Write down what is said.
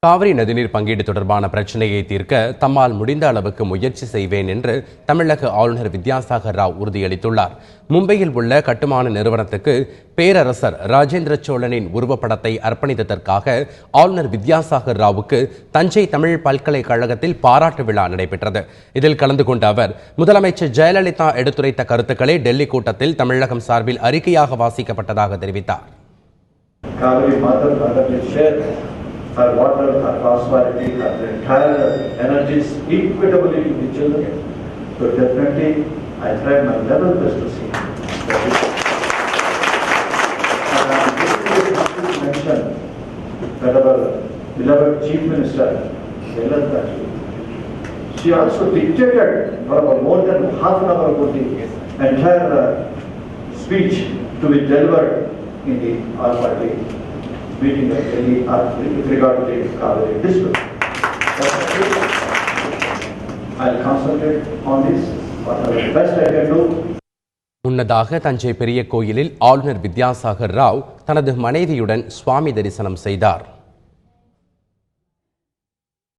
காவிரி நதிநீர் பங்கீடு தொடர்பான பிரச்சினையை தீர்க்க தம்மால் முடிந்த அளவுக்கு முயற்சி செய்வேன் என்று தமிழக ஆளுநர் வித்யாசாகர் ராவ் உறுதியளித்துள்ளார். மும்பையில் உள்ள கட்டுமான நிறுவனத்துக்கு பேரரசர் ராஜேந்திர சோழனின் உருவப்படத்தை அர்ப்பணித்ததற்காக ஆளுநர் வித்யாசாகர் ராவுக்கு தஞ்சை தமிழ் பல்கலைக்கழகத்தில் பாராட்டு விழா நடைபெற்றது. இதில் கலந்து கொண்ட அவர் முதலமைச்சர் ஜெயலலிதா எடுத்துரைத்த கருத்துக்களை டெல்லி கூட்டத்தில் தமிழகம் சார்பில் அறிக்கையாக வாசிக்கப்பட்டதாக தெரிவித்தார். Her water, her prosperity, her entire energies equitably to the children. So definitely, I tried my level best to see. And I'm going to mention that our beloved Chief Minister, Jayalalitha ji, she also dictated for about more than half an hour about the entire speech to be delivered in the all-party meeting at Delhi with regard to the Kaveri dispute. I'll concentrate on this, whatever the best I can do. முன்னதாக தஞ்சை பெரிய கோயிலில் ஆளுநர் வித்யாசாகர் ராவ் தனது மனைவியுடன் சுவாமி தரிசனம் செய்தார்.